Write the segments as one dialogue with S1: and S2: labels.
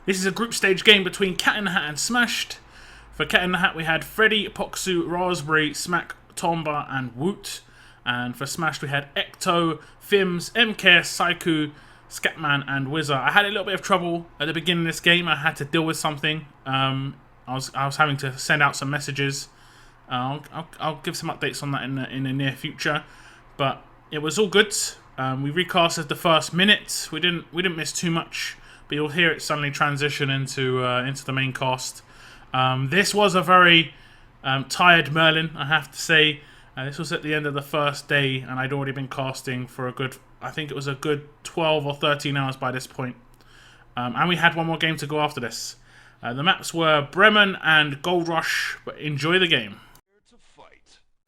S1: This is a group stage game between Cat in the Hat and Smashed. For Cat in the Hat, we had Freddy, Poxu, Raspberry, Smack, Tomba, and Woot. And for Smashed, we had Ecto, Fims, MKS, Saiku, Scatman, and Wizard. I had a little bit of trouble at the beginning of this game. I had to deal with something. I was having to send out some messages. I'll give some updates on that in the near future. But it was all good. We recasted the first minute. We didn't miss too much, but you'll hear it suddenly transition into the main cast. This was a very tired Merlin, I have to say. This was at the end of the first day, and I'd already been casting for a good, I think it was a good 12 or 13 hours by this point. And we had one more game to go after this. The maps were Bremen and Gold Rush, but enjoy the game.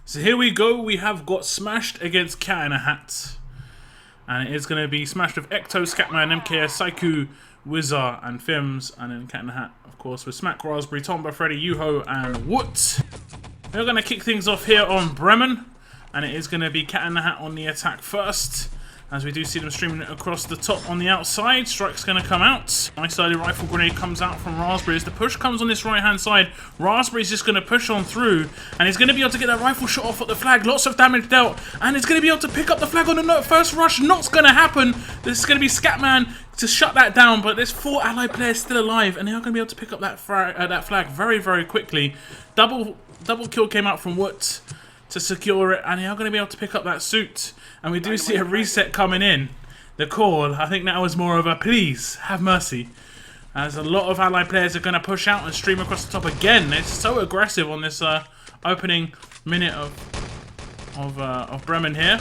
S1: So here we go. We have got Smashed against Cat in a Hat. And it is going to be Smashed with Ecto, Scatman, MKS, Saiku, Wizard, and Fims. And then Cat in a Hat, of course, with Smack, Raspberry, Tomba, Freddy, Yuho, and Woot. We're going to kick things off here on Bremen, and it is going to be Cat in the Hat on the attack first, as we do see them streaming it across the top on the outside. Strike's going to come out. Nice early rifle grenade comes out from Raspberry. As the push comes on this right-hand side, Raspberry's just going to push on through, and he's going to be able to get that rifle shot off at the flag. Lots of damage dealt, and he's going to be able to pick up the flag on the note. First rush, not going to happen. This is going to be Scatman to shut that down, but there's 4 allied players still alive, and they are going to be able to pick up that flag very, very quickly. Double kill came out from Woot to secure it, and they are going to be able to pick up that suit. And we do see a reset coming in. The call, I think that was more of a please, have mercy. As a lot of allied players are going to push out and stream across the top again. They're so aggressive on this opening minute of Bremen here.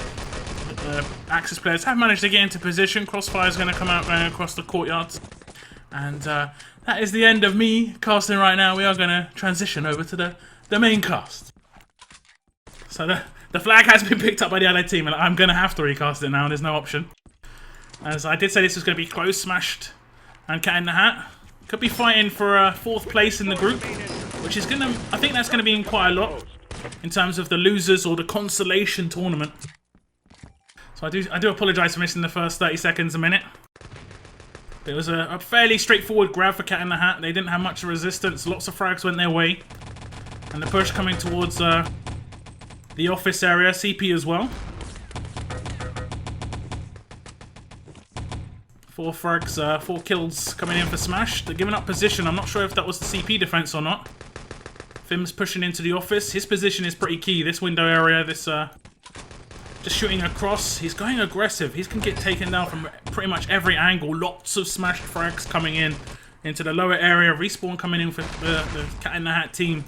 S1: The Axis players have managed to get into position. Crossfire is going to come out going across the courtyard. And that is the end of me casting right now. We are going to transition over to the main cast. So the flag has been picked up by the allied team, and I'm going to have to recast it now. There's no option. As I did say, this was going to be close. Smashed and Cat in the Hat could be fighting for 4th place in the group, which is going to, I think that's going to be in quite a lot in terms of the losers or the consolation tournament. So I do apologise for missing the first 30 seconds a minute. But it was a fairly straightforward grab for Cat in the Hat. They didn't have much resistance. Lots of frags went their way. And the push coming towards the office area. CP as well. 4 frags, 4 kills coming in for Smash. They're giving up position. I'm not sure if that was the CP defense or not. Fim's pushing into the office. His position is pretty key. This window area, this just shooting across. He's going aggressive. He's going to get taken down from pretty much every angle. Lots of smashed frags coming in into the lower area. Respawn coming in for the Cat in the Hat team.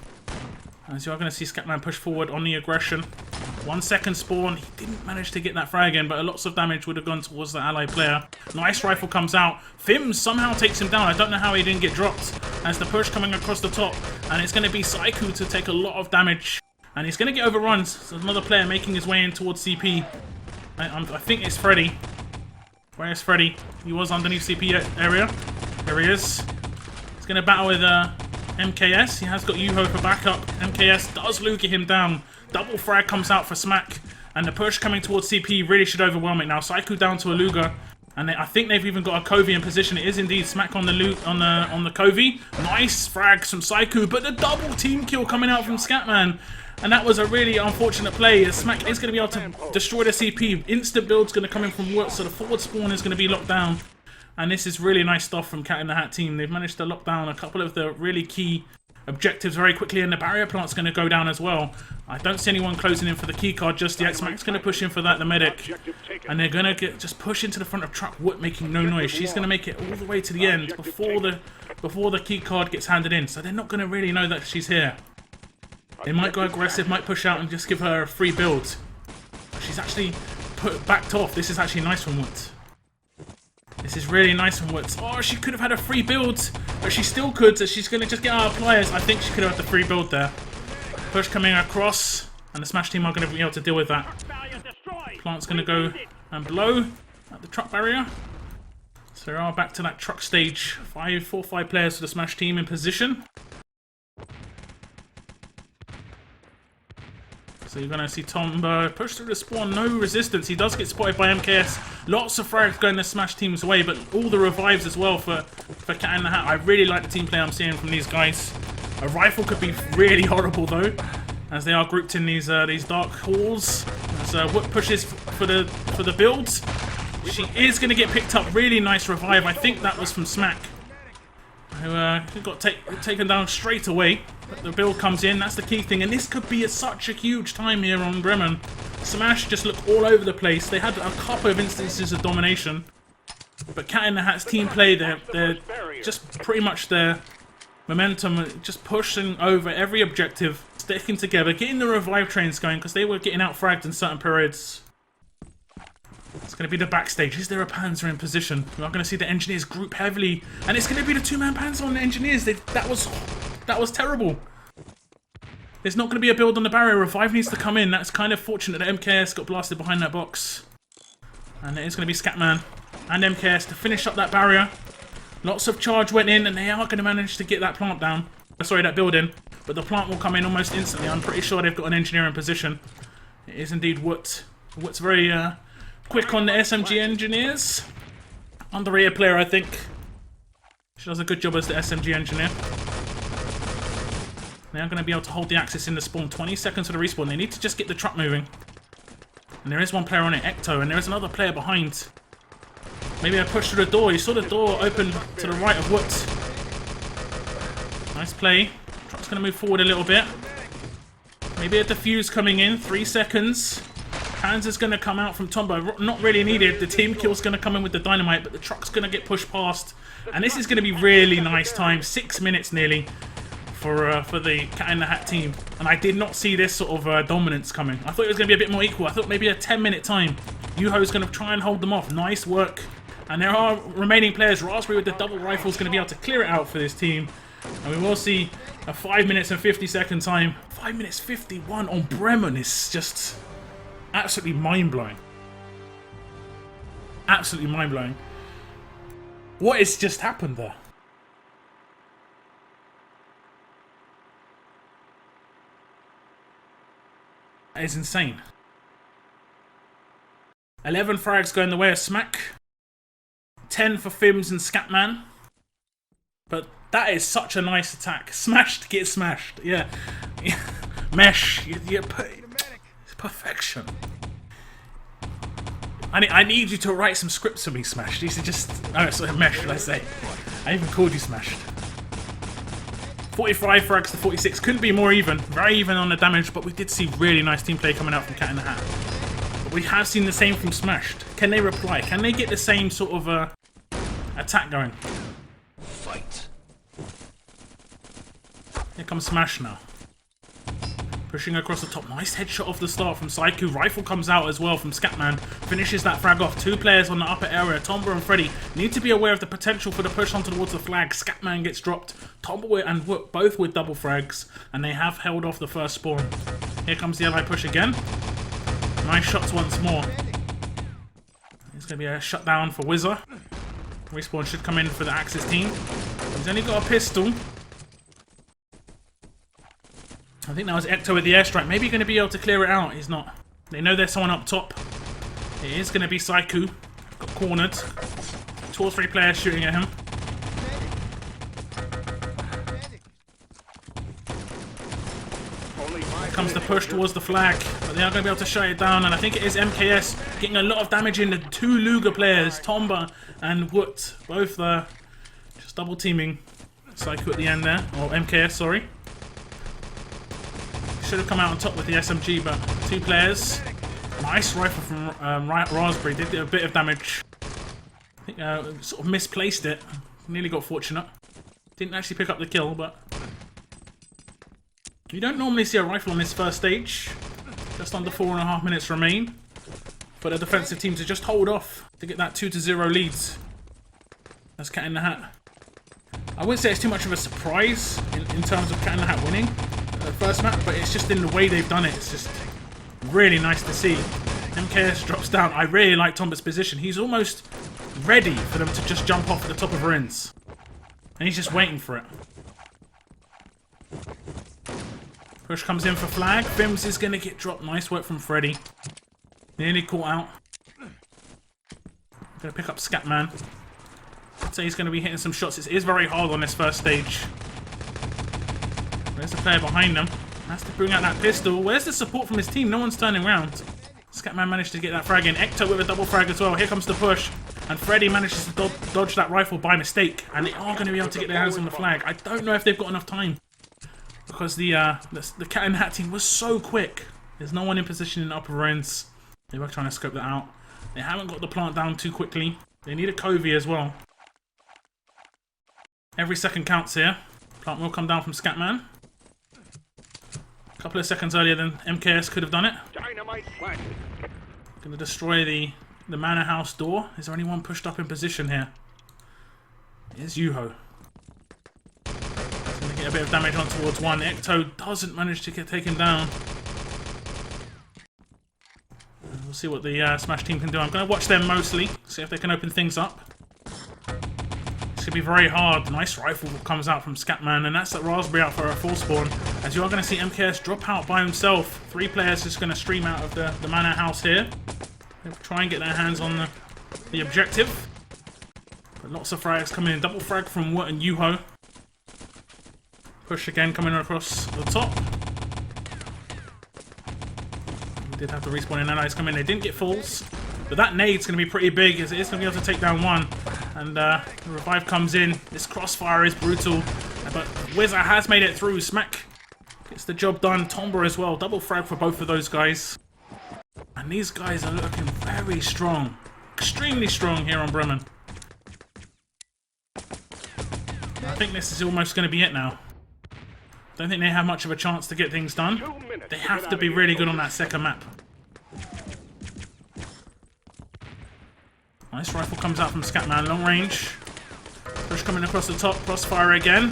S1: As you are going to see Scatman push forward on the aggression. 1 second spawn. He didn't manage to get that frag in, but lots of damage would have gone towards the allied player. Nice rifle comes out. Fims somehow takes him down. I don't know how he didn't get dropped. As the push coming across the top. And it's going to be Saiku to take a lot of damage. And he's going to get overrun. So another player making his way in towards CP. I think it's Freddy. Where is Freddy? He was underneath CP area. There he is. He's going to battle with MKS. He has got Yuho for backup. MKS does Luger him down. Double frag comes out for Smack. And the push coming towards CP really should overwhelm it now. Saiku down to a Luger. And I think they've even got a Covey in position. It is indeed Smack on the Covey. Nice frags from Saiku. But the double team kill coming out from Scatman. And that was a really unfortunate play. Smack is going to be able to destroy the CP. Instant build's going to come in from Woot, so the forward spawn is going to be locked down. And this is really nice stuff from Cat in the Hat team. They've managed to lock down a couple of the really key objectives very quickly, and the barrier plant's going to go down as well. I don't see anyone closing in for the keycard just yet. Smack's going to push in for that, the medic. And they're going to just push into the front of truck. Woot making no noise. She's going to make it all the way to the end before the keycard gets handed in. So they're not going to really know that she's here. They might go aggressive, might push out and just give her a free build. She's actually backed off. This is actually nice from Woot. This is really nice from Woot. Oh, she could have had a free build, but she still could, so she's going to just get out of pliers. I think she could have had the free build there. Push coming across, and the Smash team are going to be able to deal with that. Plant's going to go and blow at the truck barrier. So we are back to that truck stage. 4-5 players for the Smash team in position. So you're going to see Tomba push through the spawn, no resistance. He does get spotted by MKS. Lots of frags going the Smash team's way, but all the revives as well for Cat in the Hat. I really like the team play I'm seeing from these guys. A rifle could be really horrible though, as they are grouped in these dark halls. As Whoop pushes for the builds. She is going to get picked up. Really nice revive. I think that was from Smack, who got taken down straight away. But the build comes in, that's the key thing. And this could be such a huge time here on Bremen. Smash just looked all over the place. They had a couple of instances of domination. But Cat in the Hat's team play, they're just pretty much their momentum, just pushing over every objective, sticking together, getting the revive trains going, because they were getting out-fragged in certain periods. It's going to be the backstage. Is there a Panzer in position? We are going to see the engineers group heavily. And it's going to be the two-man Panzer on the engineers. That was terrible. There's not going to be a build on the barrier. Revive needs to come in. That's kind of fortunate that MKS got blasted behind that box. And it is going to be Scatman and MKS to finish up that barrier. Lots of charge went in, and they are going to manage to get that plant down. Sorry, that build in. But the plant will come in almost instantly. I'm pretty sure they've got an engineer in position. It is indeed Woot. Woot's very quick on the SMG engineers. Underrated player, I think. She does a good job as the SMG engineer. They are going to be able to hold the axis in the spawn. 20 seconds for the respawn. They need to just get the truck moving. And there is one player on it, Ecto, and there is another player behind. Maybe I pushed through the door. You saw the door open to the right of Woot. Nice play. Truck's going to move forward a little bit. Maybe a defuse coming in. 3 seconds. Panzer's going to come out from Tombo. Not really needed. The team kill's going to come in with the dynamite, but the truck's going to get pushed past. And this is going to be really nice time. 6 minutes nearly for the Cat in the Hat team. And I did not see this sort of dominance coming. I thought it was going to be a bit more equal. I thought maybe a 10-minute time. Yuho's going to try and hold them off. Nice work. And there are remaining players. Raspberry with the double rifle is going to be able to clear it out for this team. And we will see a 5 minutes and 50-second time. 5 minutes 51 on Bremen is just absolutely mind-blowing. Absolutely mind-blowing. What has just happened there? That is insane. 11 frags going the way of Smack. 10 for Fims and Scatman. But that is such a nice attack. Smashed, get smashed. Yeah. Mesh. Perfection. I need you to write some scripts for me, Smash. These are just... Oh, sorry, Mesh, should I say. I even called you Smashed. 45 frags to 46. Couldn't be more even. Very even on the damage, but we did see really nice team play coming out from Cat in the Hat. But we have seen the same from Smashed. Can they reply? Can they get the same sort of attack going? Fight. Here comes Smash now. Pushing across the top. Nice headshot off the start from Saiku. Rifle comes out as well from Scatman. Finishes that frag off. 2 players on the upper area. Tomba and Freddy need to be aware of the potential for the push on towards the flag. Scatman gets dropped. Tomba and Wook both with double frags. And they have held off the first spawn. Here comes the ally push again. Nice shots once more. It's going to be a shutdown for Wizzer. Respawn should come in for the Axis team. He's only got a pistol. I think that was Ecto with the airstrike. Maybe going to be able to clear it out. He's not. They know there's someone up top. It is going to be Saiku. Got cornered. 2 or 3 players shooting at him. Here comes the push towards the flag. But they are going to be able to shut it down. And I think it is MKS getting a lot of damage in. The 2 Luger players, Tomba and Woot. Both just double teaming Saiku at the end there. Or MKS, sorry. Should have come out on top with the SMG, but 2 players. Nice rifle from Raspberry. Did a bit of damage. I think sort of misplaced it. Nearly got fortunate. Didn't actually pick up the kill, but... You don't normally see a rifle on this first stage. Just under 4.5 minutes remain. For the defensive team to just hold off to get that 2-0 leads. That's Cat in the Hat. I wouldn't say it's too much of a surprise in terms of Cat in the Hat winning the first map, but it's just in the way they've done it. It's just really nice to see. MKS drops down. I really like Tomba's position. He's almost ready for them to just jump off at the top of ruins. And he's just waiting for it. Push comes in for flag. Fims is going to get dropped. Nice work from Freddy. Nearly caught out. Going to pick up Scatman. I'd say he's going to be hitting some shots. It is very hard on this first stage. Where's the player behind them? Has to bring out that pistol. Where's the support from his team? No one's turning around. Scatman managed to get that frag in. Ecto with a double frag as well. Here comes the push. And Freddy manages to dodge that rifle by mistake. And they are going to be able to get their hands on the flag. I don't know if they've got enough time. Because the Cat in the Hat team was so quick. There's no one in position in the upper ends. They were trying to scope that out. They haven't got the plant down too quickly. They need a Covey as well. Every second counts here. Plant will come down from Scatman. A couple of seconds earlier than MKS could have done it. Going to destroy the manor house door. Is there anyone pushed up in position here? Here's Yuho. Going to get a bit of damage on towards one. Ecto doesn't manage to take him down. We'll see what the Smash team can do. I'm going to watch them mostly. See if they can open things up. It's going to be very hard. Nice rifle comes out from Scatman, and that's that Raspberry out for a full spawn. As you are going to see MKS drop out by himself. 3 players just going to stream out of the manor house here. They'll try and get their hands on the objective. But lots of frags coming in. Double frag from Woot and Yuho. Push again coming across the top. We did have the respawning allies come in. They didn't get falls. But that nade's going to be pretty big, as it is going to be able to take down one. And the revive comes in. This crossfire is brutal. But Wizard has made it through. Smack gets the job done. Tomba as well. Double frag for both of those guys. And these guys are looking very strong. Extremely strong here on Bremen. I think this is almost going to be it now. Don't think they have much of a chance to get things done. They have to be really good on that second map. Nice rifle comes out from Scatman, long range. Push coming across the top, crossfire again.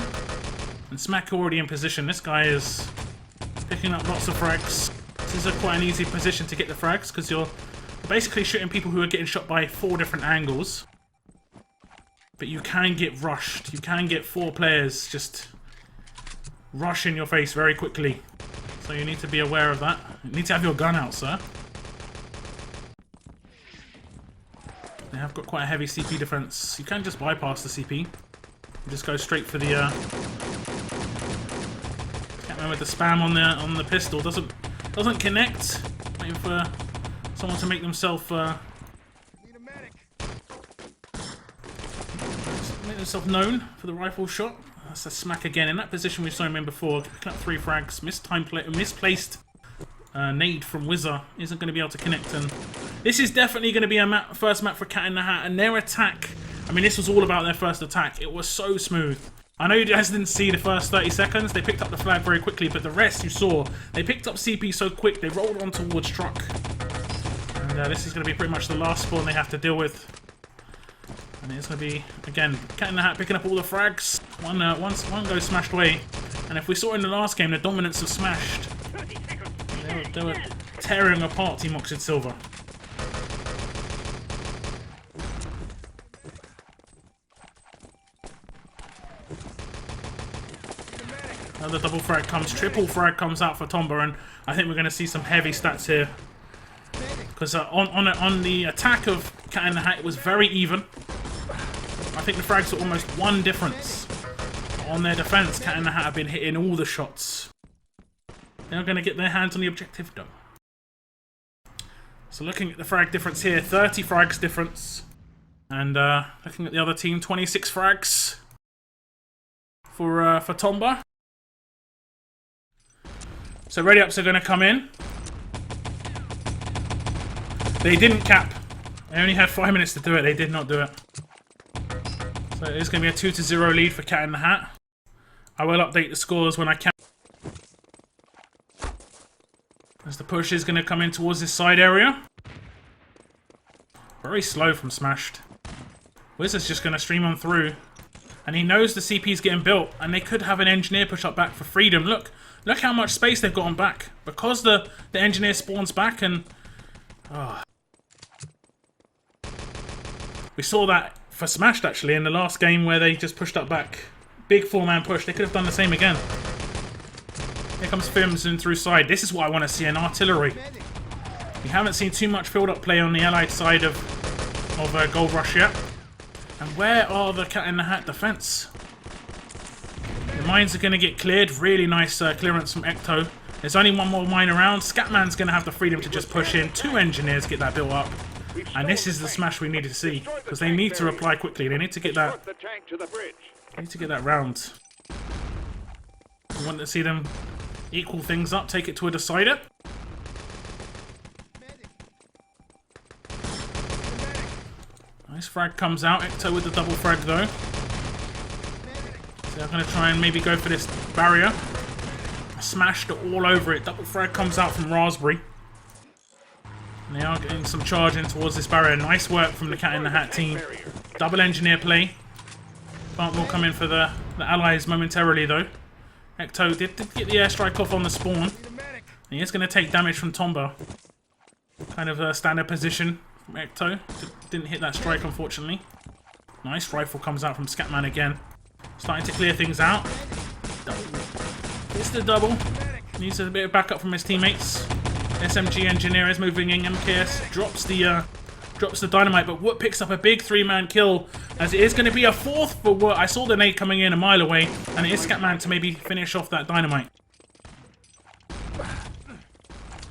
S1: And Smack already in position. This guy is picking up lots of frags. This is quite an easy position to get the frags, because you're basically shooting people who are getting shot by 4 different angles. But you can get rushed. You can get 4 players just rush in your face very quickly. So you need to be aware of that. You need to have your gun out, sir. They have got quite a heavy CP defense. You can just bypass the CP. You just go straight for the Catman with the spam on the pistol. Doesn't connect. Waiting for someone to make themselves known for the rifle shot. That's a Smack again. In that position we saw him in before. Picking up 3 frags. Misplaced nade from Wizard. Isn't going to be able to connect, and this is definitely going to be a first map for Cat in the Hat, and their attack, I mean, this was all about their first attack. It was so smooth. I know you guys didn't see the first 30 seconds. They picked up the flag very quickly, but the rest you saw. They picked up CP so quick, they rolled on towards truck. And this is going to be pretty much the last spawn they have to deal with. And it's going to be, again, Cat in the Hat picking up all the frags. One goes smashed away. And if we saw in the last game, the dominance of Smashed, they were tearing apart Team Oxid Silver. Another double frag comes, triple frag comes out for Tomba, and I think we're going to see some heavy stats here. Because on the attack of Cat in the Hat, it was very even. I think the frags are almost 1 difference. On their defense, Cat in the Hat have been hitting all the shots. They're going to get their hands on the objective, though. So looking at the frag difference here, 30 frags difference. And looking at the other team, 26 frags for Tomba. So ready ups are going to come in. They didn't cap. They only had 5 minutes to do it. They did not do it. So it's going to be a 2-0 lead for Cat in the Hat. I will update the scores when I can. As the push is going to come in towards this side area. Very slow from Smashed. Wizard's just going to stream on through. And he knows the CP's getting built. And they could have an engineer push up back for freedom. Look how much space they've got on back. Because the engineer spawns back and... Oh. We saw that for Smashed actually in the last game where they just pushed up back. Big 4-man push. They could have done the same again. Here comes Fims in through side. This is what I want to see, an artillery. We haven't seen too much field-up play on the Allied side of Gold Rush yet. And where are the Cat in the Hat defense? The mines are going to get cleared. Really nice clearance from Ecto. There's only one more mine around. Scatman's going to have the freedom to just push in. 2 engineers get that built up. And this is the smash we need to see. Because they need to reply quickly. They need to get that... They need to get that round. We want to see them equal things up. Take it to a decider. Nice frag comes out. Ecto with the double frag though. So they're going to try and maybe go for this barrier. Smashed all over it. Double frag comes out from Raspberry. And they are getting some charge in towards this barrier. Nice work from the Cat in the Hat team. Double engineer play. Plant will come in for the allies momentarily though. Ecto did get the airstrike off on the spawn. And he is going to take damage from Tomba. Kind of a standard position from Ecto. Didn't hit that strike unfortunately. Nice rifle comes out from Scatman again. Starting to clear things out. It's the double. Needs a bit of backup from his teammates. SMG engineer is moving in. MKS drops the dynamite, but Woot picks up a big 3-man kill. As it is going to be a 4th for Woot. I saw the nade coming in a mile away, and it is Scatman to maybe finish off that dynamite.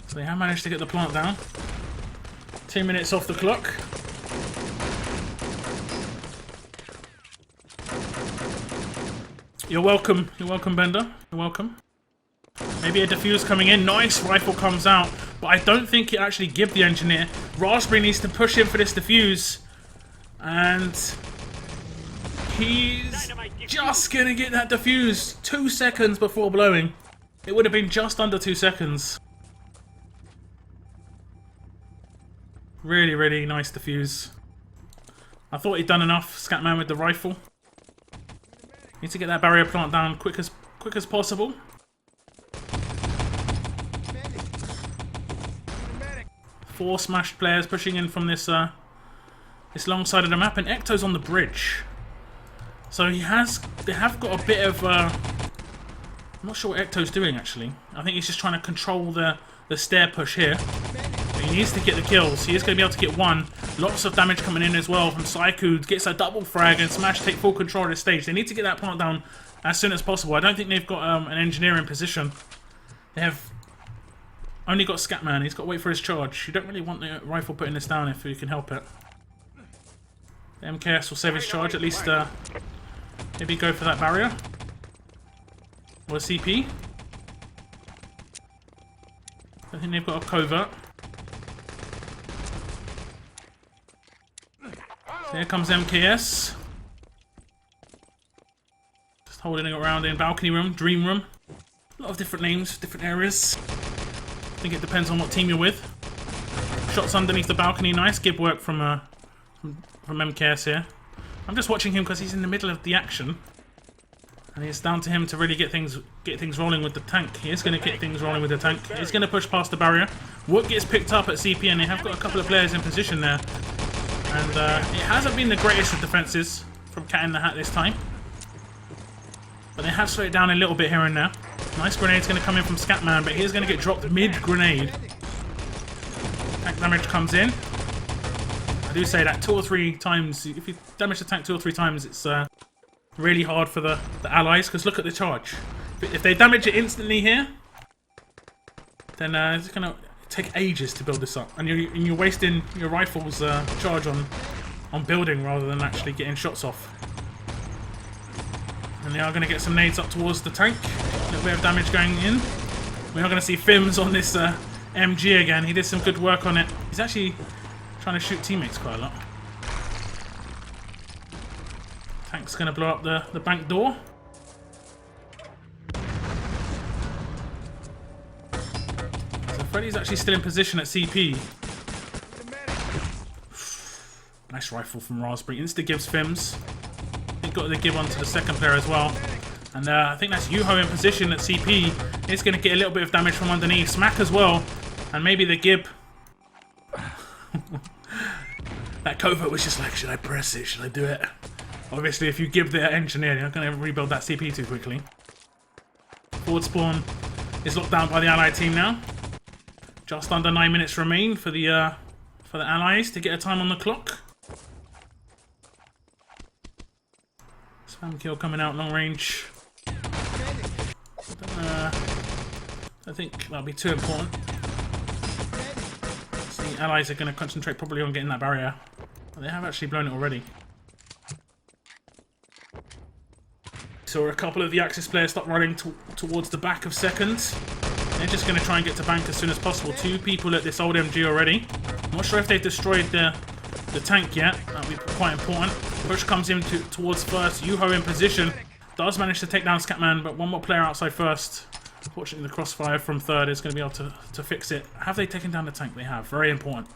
S1: So they have managed to get the plant down. 2 minutes off the clock. You're welcome, Bender. You're welcome. Maybe a defuse coming in. Nice rifle comes out, but I don't think it actually gives the engineer. Raspberry needs to push in for this defuse, and he's just gonna get that defuse 2 seconds before blowing. It would have been just under 2 seconds. Really, really nice defuse. I thought he'd done enough, Scatman with the rifle. Need to get that barrier plant down quick as possible. Four smashed players pushing in from this long side of the map, and Ecto's on the bridge. So they have got a bit of I'm not sure what Ecto's doing actually. I think he's just trying to control the stair push here. But he needs to get the kills. He is going to be able to get one. Lots of damage coming in as well from Psycho. Gets a double frag, and Smash take full control of the stage. They need to get that plant down as soon as possible. I don't think they've got an engineer in position. They have only got Scatman. He's got to wait for his charge. You don't really want the rifle putting this down if you can help it. The MKS will save his charge. At least maybe go for that barrier. Or a CP. I think they've got a covert. So here comes MKS. Just holding it around in balcony room, dream room. A lot of different names, different areas. I think it depends on what team you're with. Shots underneath the balcony, nice gib work from MKS here. I'm just watching him because he's in the middle of the action. And it's down to him to really get things rolling with the tank. He is going to get things rolling with the tank. He's going to push past the barrier. Woot gets picked up at CP, and they have got a couple of players in position there. And it hasn't been the greatest of defences from Cat in the Hat this time. But they have slowed it down a little bit here and there. Nice grenade's going to come in from Scatman, but he's going to get dropped mid-grenade. Tank damage comes in. I do say that 2 or 3 times, if you damage the tank 2 or 3 times, it's really hard for the allies, because look at the charge. If they damage it instantly here, then it's going to take ages to build this up, and you're wasting your rifle's charge on building rather than actually getting shots off. And they are going to get some nades up towards the tank. A little bit of damage going in. We are going to see Fims on this MG again. He did some good work on it. He's actually trying to shoot teammates quite a lot. Tank's going to blow up the bank door. So Freddy's actually still in position at CP. Nice rifle from Raspberry. Insta gives Fims. He got the give on to the second player as well. And I think that's Yuho in position at CP. It's going to get a little bit of damage from underneath. Smack as well. And maybe the gib. That covert was just like, should I press it? Should I do it? Obviously, if you give the engineer, you're not going to rebuild that CP too quickly. Forward spawn is locked down by the Allied team now. Just under 9 minutes remain for the Allies to get a time on the clock. Spam kill coming out long range. I think that'll be too important. So the Allies are going to concentrate probably on getting that barrier. But they have actually blown it already. So a couple of the Axis players start running towards the back of second. They're just going to try and get to bank as soon as possible. 2 people at this old MG already. Not sure if they've destroyed the tank yet. That'll be quite important. Push comes in towards first. Yuho in position. Does manage to take down Scatman, but one more player outside first. Unfortunately, the Crossfire from third is going to be able to fix it. Have they taken down the tank? They have. Very important.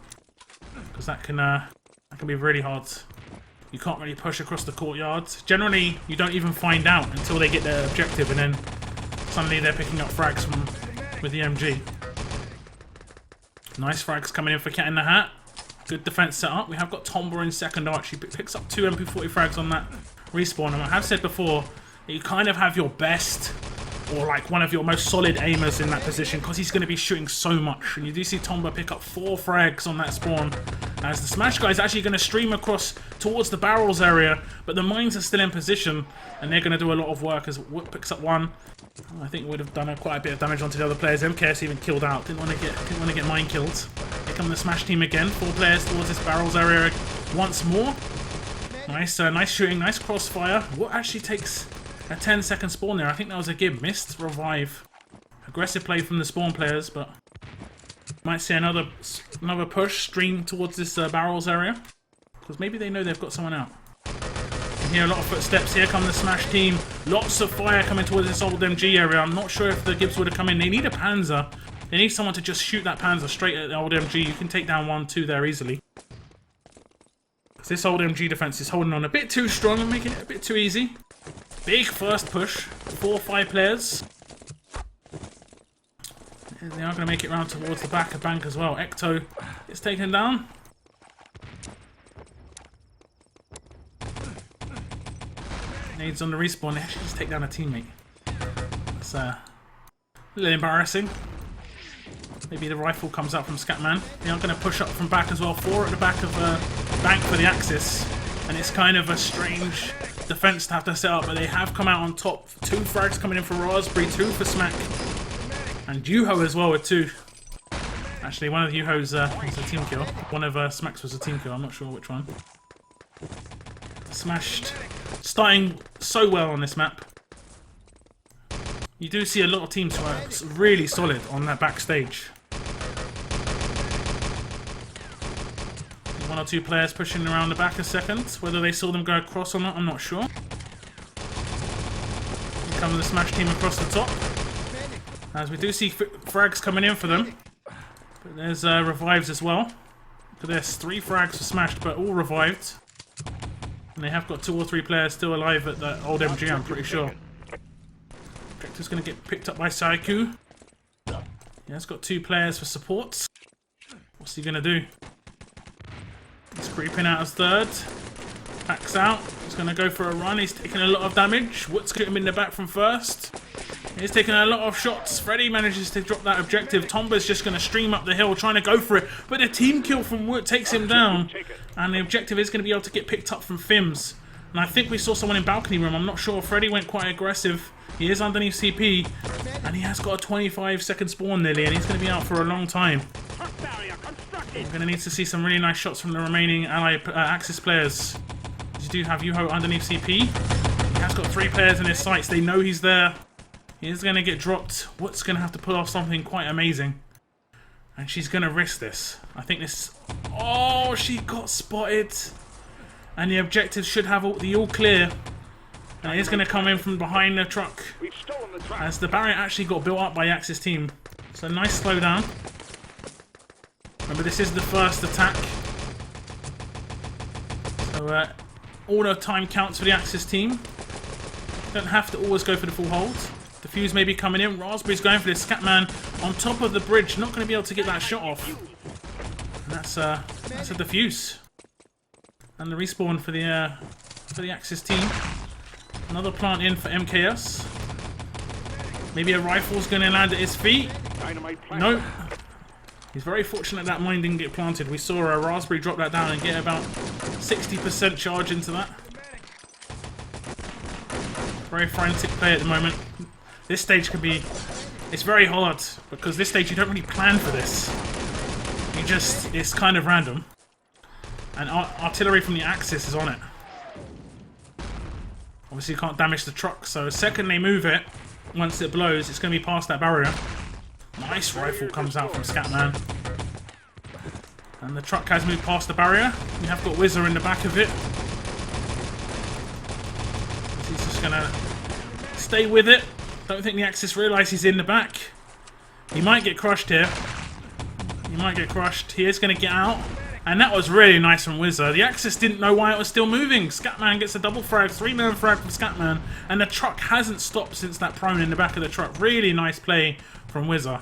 S1: Because that can be really hard. You can't really push across the courtyard. Generally, you don't even find out until they get their objective, and then suddenly they're picking up frags with the MG. Nice frags coming in for Cat in the Hat. Good defense setup. We have got Tomba in second arch. He picks up 2 MP40 frags on that respawn. And I have said before, that you kind of have your best or like one of your most solid aimers in that position because he's going to be shooting so much. And you do see Tomba pick up 4 frags on that spawn as the Smash guy is actually going to stream across towards the barrels area, but the mines are still in position and they're going to do a lot of work as Wook picks up 1. I think would have done quite a bit of damage onto the other players. MKS even killed out. Didn't want to get mine killed. Here come the Smash team again. 4 players towards this barrels area once more. Nice, nice shooting, nice crossfire. What actually takes a 10-second spawn there? I think that was a gib. Missed revive. Aggressive play from the spawn players, but might see another push stream towards this barrels area because maybe they know they've got someone out. You hear a lot of footsteps. Here come the Smash team. Lots of fire coming towards this old MG area. I'm not sure if the Gibbs would have come in. They need a Panzer. They need someone to just shoot that Panzer straight at the old MG. You can take down 1, 2 there easily. This old MG defense is holding on a bit too strong and making it a bit too easy. Big first push. 4 or 5 players. They are going to make it round towards the back of bank as well. Ecto is taken down. Nades on the respawn. They actually just take down a teammate. That's a little embarrassing. Maybe the rifle comes out from Scatman. They are going to push up from back as well. 4 at the back of bank for the Axis. And it's kind of a strange defense to have to set up, but they have come out on top. 2 frags coming in for Raspberry, 2 for Smack. And Yuho as well with 2. Actually, one of the Yuho's was a team kill. One of Smack's was a team kill. I'm not sure which one. Smashed. Starting so well on this map. You do see a lot of teams who are really solid on that backstage. 1 or 2 players pushing around the back a second. Whether they saw them go across or not, I'm not sure. Here come the Smash team across the top. As we do see frags coming in for them. But there's revives as well. Look at this, 3 frags were smashed, but all revived. And they have got 2 or 3 players still alive at the old MG, I'm pretty sure. Objective's going to get picked up by Saiku. Yeah, it's got 2 players for support. What's he going to do? He's creeping out as third. Backs out. He's going to go for a run. He's taking a lot of damage. Woot's got him in the back from first. He's taking a lot of shots. Freddy manages to drop that objective. Tomba's just going to stream up the hill trying to go for it. But the team kill from Woot takes him down. And the objective is going to be able to get picked up from Fims. And I think we saw someone in balcony room. I'm not sure. Freddy went quite aggressive. He is underneath CP. And he has got a 25-second spawn nearly. And he's going to be out for a long time. We're going to need to see some really nice shots from the remaining Axis players. You do have Yuho underneath CP. He has got 3 players in his sights. They know he's there. He is going to get dropped. Woot's going to have to pull off something quite amazing. And she's going to risk this. I think this... Oh, she got spotted. And the objective should have the all clear. And he's going to come in from behind the truck. As the barrier actually got built up by the Axis team. So nice slowdown. Remember, this is the first attack. So all the time counts for the Axis team. Don't have to always go for the full hold. Defuse may be coming in. Raspberry's going for this. Scatman on top of the bridge. Not going to be able to get that shot off. And that's a defuse. And the respawn for the Axis team. Another plant in for MKS. Maybe a rifle's going to land at his feet. Nope. He's very fortunate that mine didn't get planted. We saw a Raspberry drop that down and get about 60% charge into that. Very frantic play at the moment. This stage can be... It's very hard, because this stage you don't really plan for this. You just... It's kind of random. And artillery from the Axis is on it. Obviously you can't damage the truck, so the second they move it, once it blows, it's going to be past that barrier. Nice rifle comes out from Scatman. And the truck has moved past the barrier. You have got Whizzer in the back of it. He's just going to stay with it. Don't think the Axis realises he's in the back. He might get crushed here. He might get crushed. He is going to get out. And that was really nice from Whizzer. The Axis didn't know why it was still moving. Scatman gets a double frag, 3-man frag from Scatman. And the truck hasn't stopped since that prone in the back of the truck. Really nice play from Whizzer.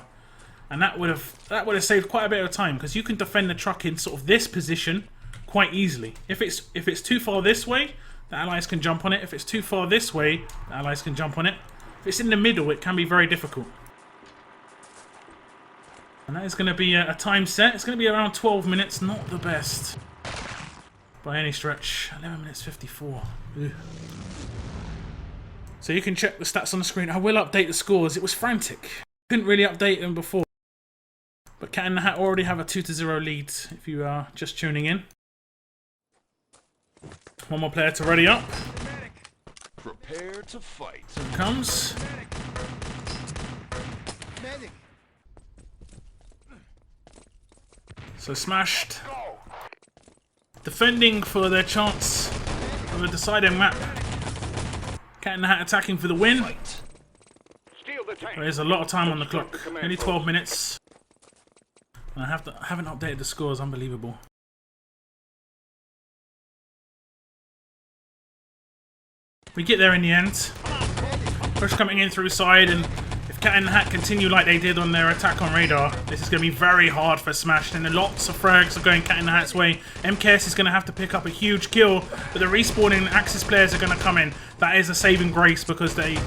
S1: And that would have saved quite a bit of time, because you can defend the truck in sort of this position quite easily. If it's too far this way, the Allies can jump on it. If it's too far this way, the Allies can jump on it. If it's in the middle, it can be very difficult. And that is going to be a time set. It's going to be around 12 minutes. Not the best by any stretch. 11 minutes 54. Ugh. So you can check the stats on the screen. I will update the scores. It was frantic. Couldn't really update them before. But Cat in the Hat already have a 2-0 lead if you are just tuning in. One more player to ready up.
S2: Prepare to fight.
S1: Here it comes. So smashed. Defending for their chance of the deciding map. Cat in the Hat attacking for the win. There's a lot of time on the clock. Only 12 minutes. I haven't updated the scores. Unbelievable. We get there in the end. Push coming in through side, and if Cat in the Hat continue like they did on their attack on radar, this is going to be very hard for Smashed, and lots of frags are going Cat in the Hat's way. MKS is going to have to pick up a huge kill, but the respawning Axis players are going to come in. That is a saving grace, because they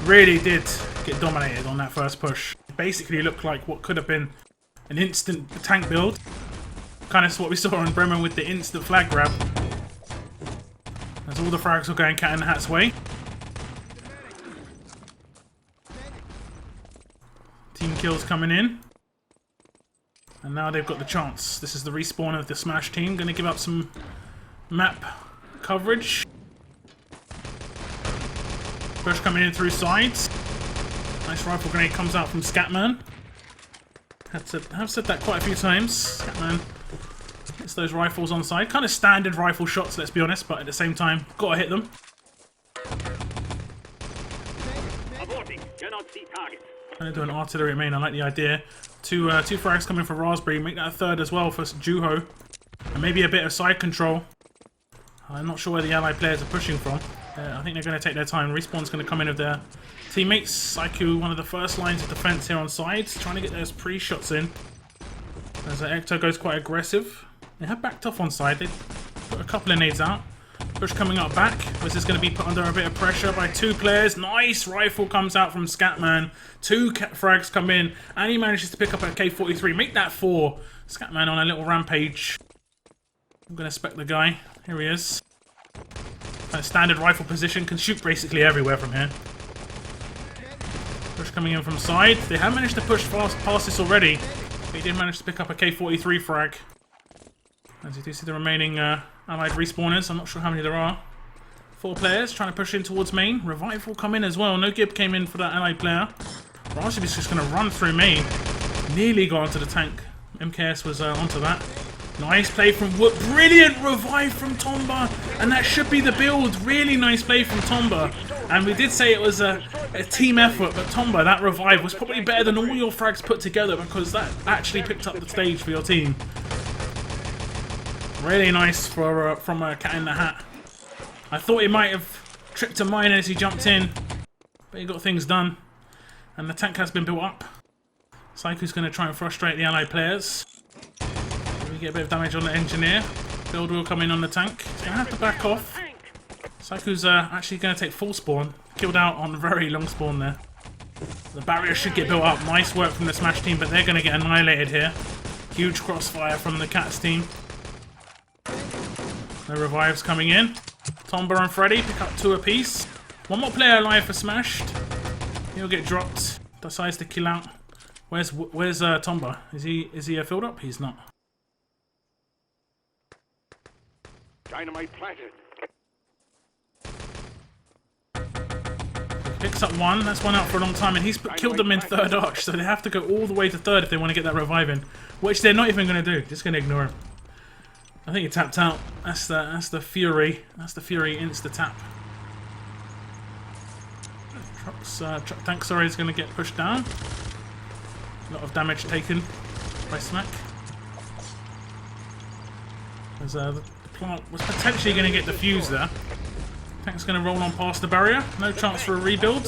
S1: really did get dominated on that first push. It basically looked like what could have been an instant tank build. Kind of what we saw in Bremen with the instant flag grab. As all the frags were going Cat in the Hat's way. Team kills coming in. And now they've got the chance. This is the respawn of the Smash team. Going to give up some map coverage. Push coming in through sides. Nice rifle grenade comes out from Scatman. I've said that quite a few times. Scatman hits those rifles on side. Kind of standard rifle shots, let's be honest, but at the same time, gotta hit them. Gonna do an artillery main. I like the idea. Two frags coming for Raspberry. Make that a third as well for Juho. And maybe a bit of side control. I'm not sure where the allied players are pushing from. I think they're going to take their time. Respawn's going to come in with their teammates. Saiku, one of the first lines of defense here on sides, trying to get those pre-shots in. As Ecto goes quite aggressive. They have backed off on side. They put a couple of nades out. Push coming up back. This is going to be put under a bit of pressure by two players. Nice rifle comes out from Scatman. Two frags come in, and he manages to pick up a K43. Make that 4. Scatman on a little rampage. I'm going to spec the guy. Here he is. Standard rifle position. Can shoot basically everywhere from here. Push coming in from side. They have managed to push past this already. They did manage to pick up a K43 frag. As you do see the remaining allied respawners. I'm not sure how many there are. 4 players trying to push in towards main. Revival come in as well. No Gib came in for that allied player. Rajiv just going to run through main. Nearly got onto the tank. MKS was onto that. Nice play from Wood. Brilliant revive from Tomba. And that should be the build. Really nice play from Tomba. And we did say it was a team effort, but Tomba, that revive was probably better than all your frags put together, because that actually picked up the stage for your team. Really nice for from a Cat in the Hat. I thought he might have tripped a mine as he jumped in, but he got things done. And the tank has been built up. Saiku's going to try and frustrate the allied players. We get a bit of damage on the engineer. Build will come in on the tank. He's going to have to back off. Saiku's actually going to take full spawn. Killed out on a very long spawn there. The barrier should get built up. Nice work from the Smash team, but they're going to get annihilated here. Huge crossfire from the Cats team. No revives coming in. Tomba and Freddy pick up 2 apiece. One more player alive for Smashed. He'll get dropped. Decides to kill out. Where's Tomba? Is he filled up? He's not.
S2: Dynamite planted.
S1: Picks up 1. That's 1 out for a long time, and he's killed them in 3rd arch, so they have to go all the way to 3rd if they want to get that revive in, which they're not even going to do. Just going to ignore him. I think he tapped out. That's the Fury. That's the Fury insta-tap. Truck tank, sorry, is going to get pushed down. A lot of damage taken by Smack. As the plant was potentially going to get defused there. Tank's going to roll on past the barrier. No chance for a rebuild.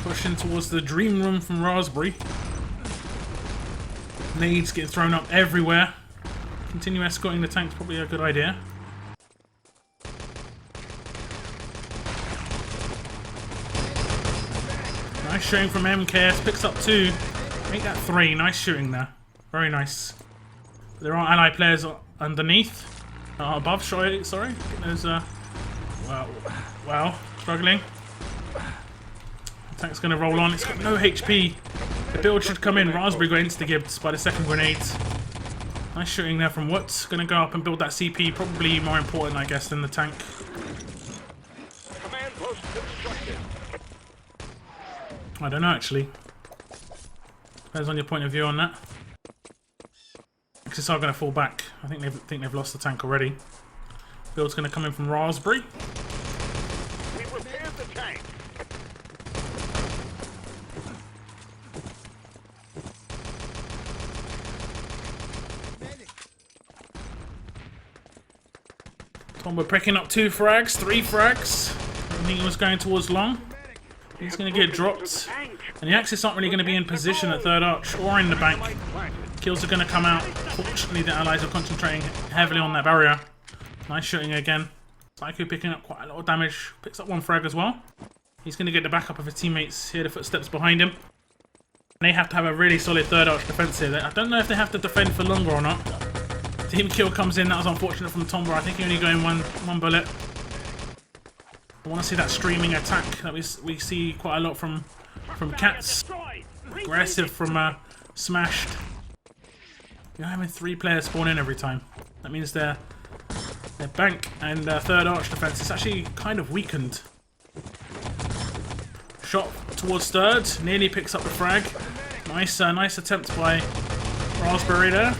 S1: Pushing towards the dream room from Raspberry. Nades getting thrown up everywhere. Continue escorting the tank's probably a good idea. Nice shooting from MKS. Picks up 2. Make that 3. Nice shooting there. Very nice. There are ally players underneath. Above, sorry. There's wow. Struggling. The tank's going to roll on. It's got no HP. The build should come in. Raspberry got insta-gibbed by the second grenade. Nice shooting there from Woods. Going to go up and build that CP. Probably more important, I guess, than the tank.
S2: Command post constructed.
S1: I don't know, actually. Depends on your point of view on that. Axis are going to fall back. I think they've lost the tank already. Build's going to come in from Raspberry.
S2: We repaired the tank.
S1: Tomba picking up 2 frags, 3 frags. I think he was going towards long. He's going to get dropped. And the Axis aren't really going to be in position at 3rd arch or in the bank. Kills are going to come out. Fortunately, the allies are concentrating heavily on that barrier. Nice shooting again. Psycho picking up quite a lot of damage. Picks up 1 frag as well. He's going to get the backup of his teammates. Hear the footsteps behind him. And they have to have a really solid 3rd arch defense here. I don't know if they have to defend for longer or not. Team kill comes in. That was unfortunate from Tomba. I think he only got in one bullet. I want to see that streaming attack that we see quite a lot from Cats. Aggressive from Smashed. You're having 3 players spawn in every time. That means their bank and 3rd arch defense is actually kind of weakened. Shot towards 3rd. Nearly picks up the frag. Nice attempt by Raspberry there.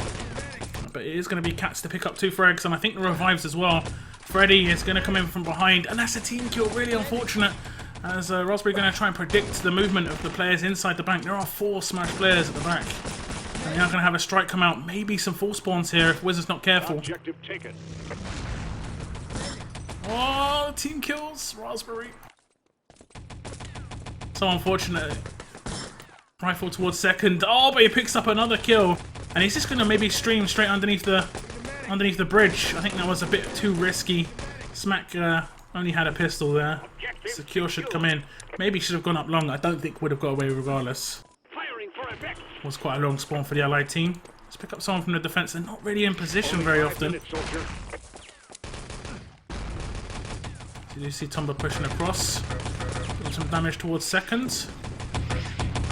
S1: But it is going to be Cats to pick up 2 frags, and I think the revives as well. Freddy is going to come in from behind, and that's a team kill. Really unfortunate, as Raspberry going to try and predict the movement of the players inside the bank. There are 4 Smash players at the back, and they are going to have a strike come out. Maybe some full spawns here if Wizard's not careful.
S2: Objective taken.
S1: Oh, team kills Raspberry. So unfortunate. Rifle towards 2nd. Oh, but he picks up another kill. And he's just going to maybe stream straight underneath the bridge. I think that was a bit too risky. Smack only had a pistol there. Secure should come in. Maybe should have gone up long. I don't think would have got away regardless. Was quite a long spawn for the allied team. Let's pick up someone from the defense. They're not really in position very often. So you see Tomba pushing across. Doing some damage towards 2nd.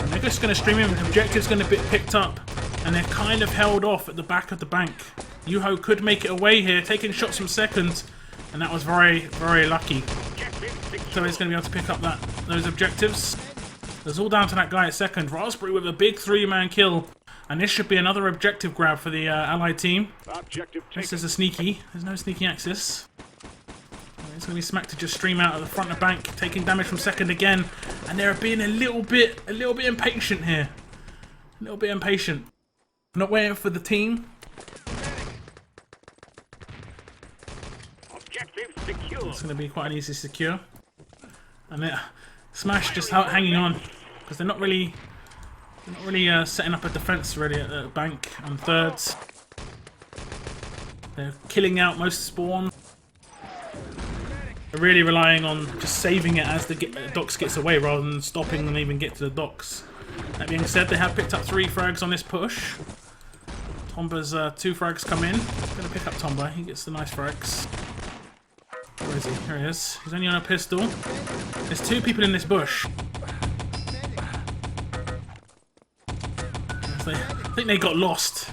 S1: And they're just going to stream him. The objective's going to be picked up. And they're kind of held off at the back of the bank. Yuho could make it away here, taking shots from 2nd. And that was very, very lucky. So he's going to be able to pick up those objectives. It's all down to that guy at 2nd. Raspberry with a big 3-man kill. And this should be another objective grab for the allied team. This is a sneaky. There's no sneaky axis. It's going to be Smack to just stream out at the front of the bank, taking damage from 2nd again. And they're being a little bit impatient here. A little bit impatient. Not waiting for the team. It's going to be quite an easy secure. And Smash just hanging on because they're not really setting up a defense really at the bank and 3rds. They're killing out most spawn. They're really relying on just saving it as the docks gets away rather than stopping them even get to the docks. That being said, they have picked up 3 frags on this push. Tomba's 2 frags come in. He's going to pick up Tomba. He gets the nice frags. Where is he? Here he is. He's only on a pistol. There's 2 people in this bush. I think they got lost.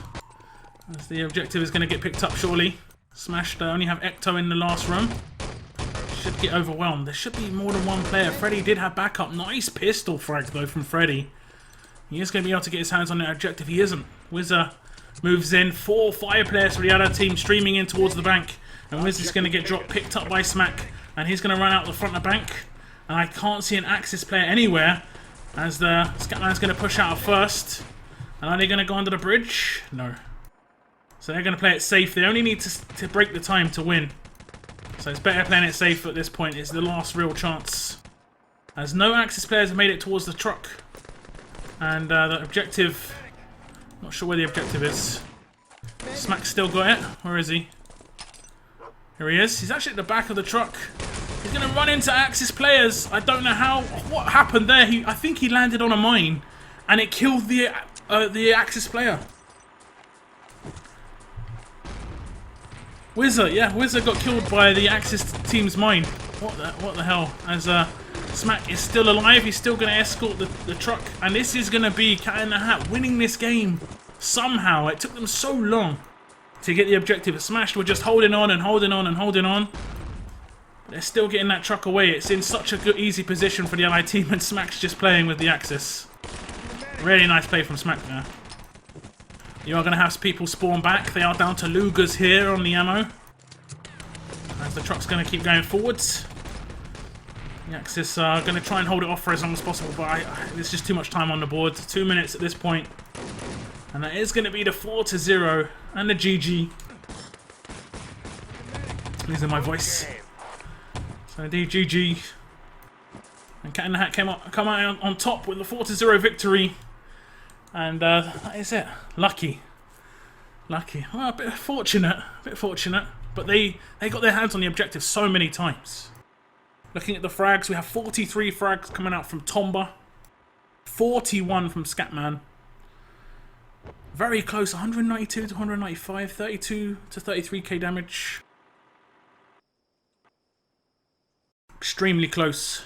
S1: As the objective is going to get picked up shortly. Smashed. They only have Ecto in the last room. Should get overwhelmed. There should be more than 1 player. Freddy did have backup. Nice pistol frag though from Freddy. He is going to be able to get his hands on that objective. He isn't. Wizzer moves in. 4 fire players for the other team streaming in towards the bank. And Wiz is going to get dropped, picked up by Smack. And he's going to run out the front of the bank. And I can't see an Axis player anywhere. As the Scatman's going to push out first. And are they going to go under the bridge? No. So they're going to play it safe. They only need to break the time to win. So it's better playing it safe at this point. It's the last real chance. As no Axis players have made it towards the truck. And the objective... Not sure where the objective is. Smack's still got it. Where is he? Here he is. He's actually at the back of the truck. He's going to run into Axis players. I don't know how... What happened there? I think he landed on a mine. And it killed the Axis player. Wizzer, yeah, Wizzer got killed by the Axis team's mine. What the hell? As Smack is still alive, he's still going to escort the truck. And this is going to be Cat in the Hat winning this game. Somehow, it took them so long to get the objective smashed. We're just holding on and holding on and holding on. They're still getting that truck away. It's in such a good, easy position for the Allied team, and Smack's just playing with the Axis. Really nice play from Smack there. You are going to have people spawn back. They are down to Lugers here on the ammo. As the truck's going to keep going forwards. The Axis are going to try and hold it off for as long as possible, but there's just too much time on the board. 2 minutes at this point. And that is going to be the 4-0 and the GG. Losing my voice. So indeed, GG. And Cat in the Hat come out on top with the 4-0 victory. And that is it. Lucky. Well, a bit fortunate. But they got their hands on the objective so many times. Looking at the frags, we have 43 frags coming out from Tomba. 41 from Scatman. Very close, 192 to 195, 32 to 33k damage. Extremely close.